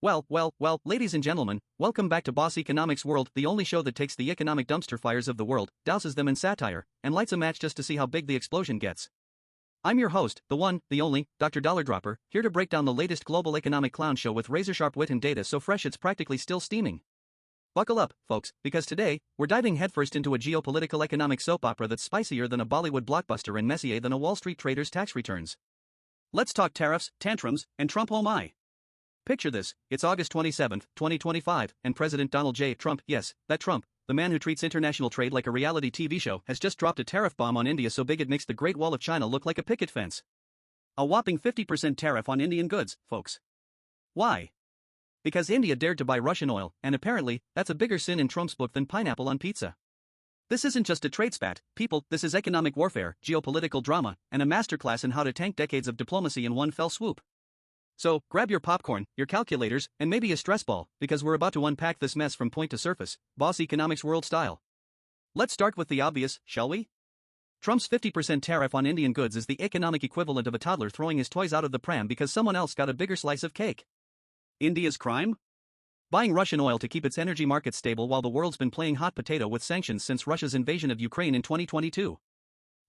Well, ladies and gentlemen, welcome back to Boss Economics World, the only show that takes the economic dumpster fires of the world, douses them in satire, and lights a match just to see how big the explosion gets. I'm your host, the one, the only, Dr. Dollardropper, here to break down the latest global economic clown show with razor-sharp wit and data so fresh it's practically still steaming. Buckle up, folks, because today, we're diving headfirst into a geopolitical economic soap opera that's spicier than a Bollywood blockbuster and messier than a Wall Street trader's tax returns. Let's talk tariffs, tantrums, and Trump oh my. Picture this, it's August 27, 2025, and President Donald J. Trump, yes, that Trump, the man who treats international trade like a reality TV show, has just dropped a tariff bomb on India so big it makes the Great Wall of China look like a picket fence. A whopping 50% tariff on Indian goods, folks. Why? Because India dared to buy Russian oil, and apparently, that's a bigger sin in Trump's book than pineapple on pizza. This isn't just a trade spat, people, this is economic warfare, geopolitical drama, and a masterclass in how to tank decades of diplomacy in one fell swoop. So, grab your popcorn, your calculators, and maybe a stress ball, because we're about to unpack this mess from point to surface, Boss Economics World style. Let's start with the obvious, shall we? Trump's 50% tariff on Indian goods is the economic equivalent of a toddler throwing his toys out of the pram because someone else got a bigger slice of cake. India's crime? Buying Russian oil to keep its energy market stable while the world's been playing hot potato with sanctions since Russia's invasion of Ukraine in 2022.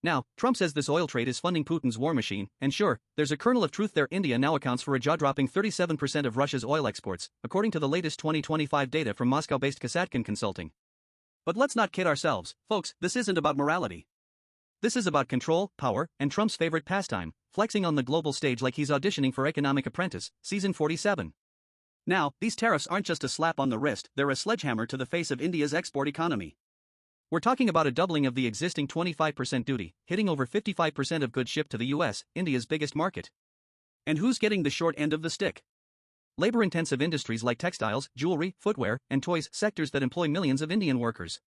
Now, Trump says this oil trade is funding Putin's war machine, and sure, there's a kernel of truth there. India now accounts for a jaw-dropping 37% of Russia's oil exports, according to the latest 2025 data from Moscow-based Kasatkin Consulting. But let's not kid ourselves, folks, this isn't about morality. This is about control, power, and Trump's favorite pastime, flexing on the global stage like he's auditioning for Economic Apprentice, Season 47. Now, these tariffs aren't just a slap on the wrist, they're a sledgehammer to the face of India's export economy. We're talking about a doubling of the existing 25% duty, hitting over 55% of goods shipped to the US, India's biggest market. And who's getting the short end of the stick? Labor-intensive industries like textiles, jewelry, footwear, and toys, sectors that employ millions of Indian workers.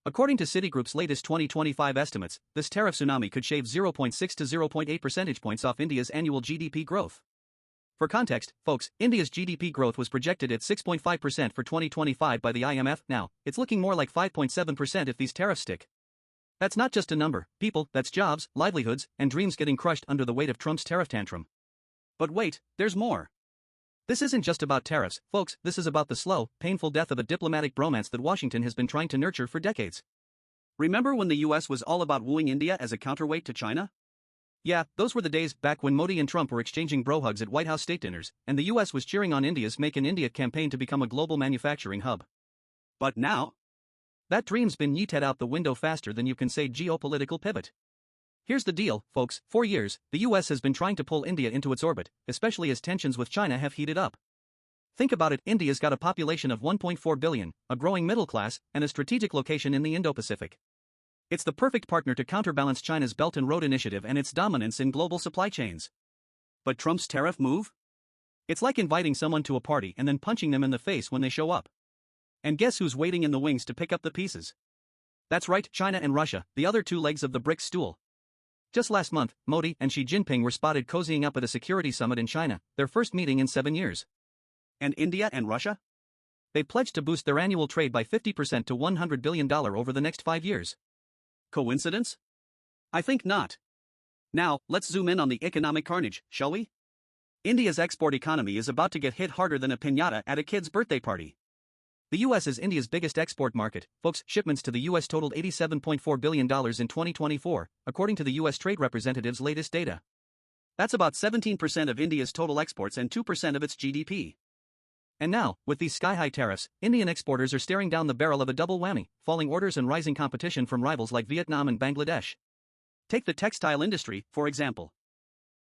According to Citigroup's latest 2025 estimates, this tariff tsunami could shave 0.6 to 0.8 percentage points off India's annual GDP growth. For context, folks, India's GDP growth was projected at 6.5% for 2025 by the IMF. Now, it's looking more like 5.7% if these tariffs stick. That's not just a number, people, that's jobs, livelihoods, and dreams getting crushed under the weight of Trump's tariff tantrum. But wait, there's more. This isn't just about tariffs, folks, this is about the slow, painful death of a diplomatic bromance that Washington has been trying to nurture for decades. Remember when the US was all about wooing India as a counterweight to China? Yeah, those were the days back when Modi and Trump were exchanging bro hugs at White House state dinners, and the US was cheering on India's Make in India campaign to become a global manufacturing hub. But now? That dream's been yeeted out the window faster than you can say geopolitical pivot. Here's the deal, folks, for years, the US has been trying to pull India into its orbit, especially as tensions with China have heated up. Think about it, India's got a population of 1.4 billion, a growing middle class, and a strategic location in the Indo-Pacific. It's the perfect partner to counterbalance China's Belt and Road Initiative and its dominance in global supply chains. But Trump's tariff move? It's like inviting someone to a party and then punching them in the face when they show up. And guess who's waiting in the wings to pick up the pieces? That's right, China and Russia, the other two legs of the BRICS stool. Just last month, Modi and Xi Jinping were spotted cozying up at a security summit in China, their first meeting in 7 years. And India and Russia? They pledged to boost their annual trade by 50% to $100 billion over the next 5 years. Coincidence? I think not. Now, let's zoom in on the economic carnage, shall we? India's export economy is about to get hit harder than a piñata at a kid's birthday party. The US is India's biggest export market, folks. Shipments to the US totaled $87.4 billion in 2024, according to the US Trade Representative's latest data. That's about 17% of India's total exports and 2% of its GDP. And now, with these sky-high tariffs, Indian exporters are staring down the barrel of a double whammy, falling orders and rising competition from rivals like Vietnam and Bangladesh. Take the textile industry, for example.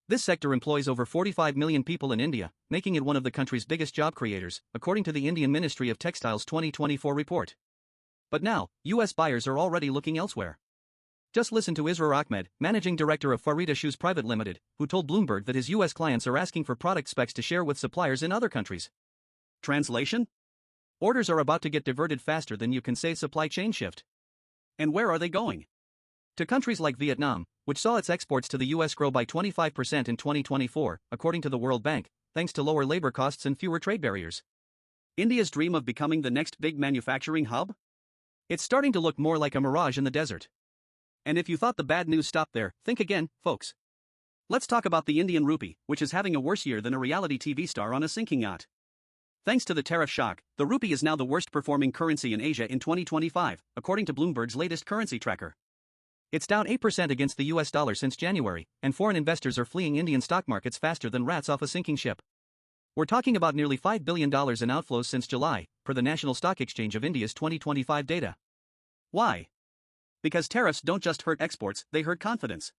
This sector employs over 45 million people in India, making it one of the country's biggest job creators, according to the Indian Ministry of Textiles 2024 report. But now, US buyers are already looking elsewhere. Just listen to Israr Ahmed, managing director of Farida Shoes Private Limited, who told Bloomberg that his US clients are asking for product specs to share with suppliers in other countries. Translation? Orders are about to get diverted faster than you can say supply chain shift. And where are they going? To countries like Vietnam, which saw its exports to the US grow by 25% in 2024, according to the World Bank, thanks to lower labor costs and fewer trade barriers. India's dream of becoming the next big manufacturing hub? It's starting to look more like a mirage in the desert. And if you thought the bad news stopped there, think again, folks. Let's talk about the Indian rupee, which is having a worse year than a reality TV star on a sinking yacht. Thanks to the tariff shock, the rupee is now the worst performing currency in Asia in 2025, according to Bloomberg's latest currency tracker. It's down 8% against the US dollar since January, and foreign investors are fleeing Indian stock markets faster than rats off a sinking ship. We're talking about nearly $5 billion in outflows since July, per the National Stock Exchange of India's 2025 data. Why? Because tariffs don't just hurt exports, they hurt confidence.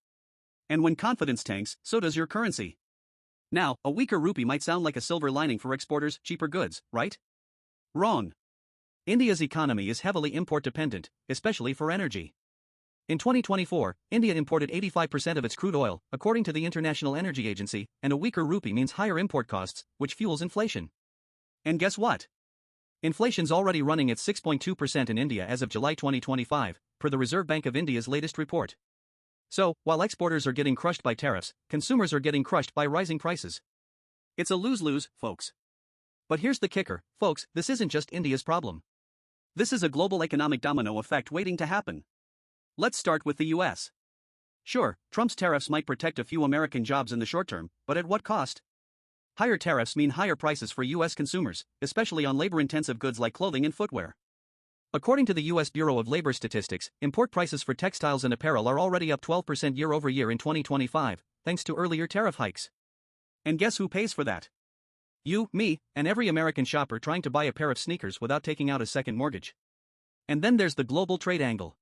And when confidence tanks, so does your currency. Now, a weaker rupee might sound like a silver lining for exporters, cheaper goods, right? Wrong. India's economy is heavily import dependent, especially for energy. In 2024, India imported 85% of its crude oil, according to the International Energy Agency, and a weaker rupee means higher import costs, which fuels inflation. And guess what? Inflation's already running at 6.2% in India as of July 2025, per the Reserve Bank of India's latest report. So, while exporters are getting crushed by tariffs, consumers are getting crushed by rising prices. It's a lose-lose, folks. But here's the kicker, folks, this isn't just India's problem. This is a global economic domino effect waiting to happen. Let's start with the US. Sure, Trump's tariffs might protect a few American jobs in the short term, but at what cost? Higher tariffs mean higher prices for US consumers, especially on labor-intensive goods like clothing and footwear. According to the U.S. Bureau of Labor Statistics, import prices for textiles and apparel are already up 12% year over year in 2025, thanks to earlier tariff hikes. And guess who pays for that? You, me, and every American shopper trying to buy a pair of sneakers without taking out a second mortgage. And then there's the global trade angle.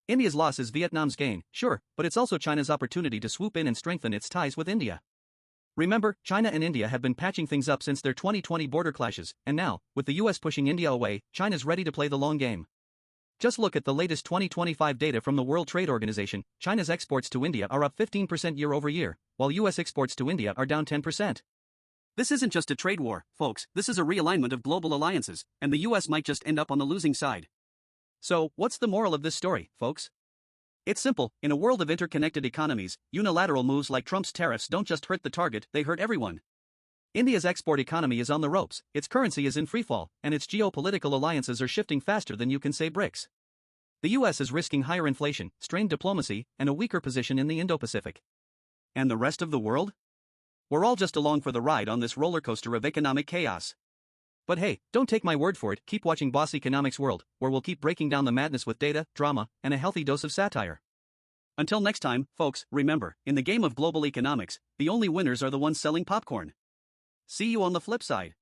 India's loss is Vietnam's gain, sure, but it's also China's opportunity to swoop in and strengthen its ties with India. Remember, China and India have been patching things up since their 2020 border clashes, and now, with the US pushing India away, China's ready to play the long game. Just look at the latest 2025 data from the World Trade Organization. China's exports to India are up 15% year over year, while US exports to India are down 10%. This isn't just a trade war, folks, this is a realignment of global alliances, and the US might just end up on the losing side. So, what's the moral of this story, folks? It's simple, in a world of interconnected economies, unilateral moves like Trump's tariffs don't just hurt the target, they hurt everyone. India's export economy is on the ropes, its currency is in freefall, and its geopolitical alliances are shifting faster than you can say bricks. The US is risking higher inflation, strained diplomacy, and a weaker position in the Indo-Pacific. And the rest of the world? We're all just along for the ride on this roller coaster of economic chaos. But hey, don't take my word for it, keep watching Boss Economics World, where we'll keep breaking down the madness with data, drama, and a healthy dose of satire. Until next time, folks, remember, in the game of global economics, the only winners are the ones selling popcorn. See you on the flip side.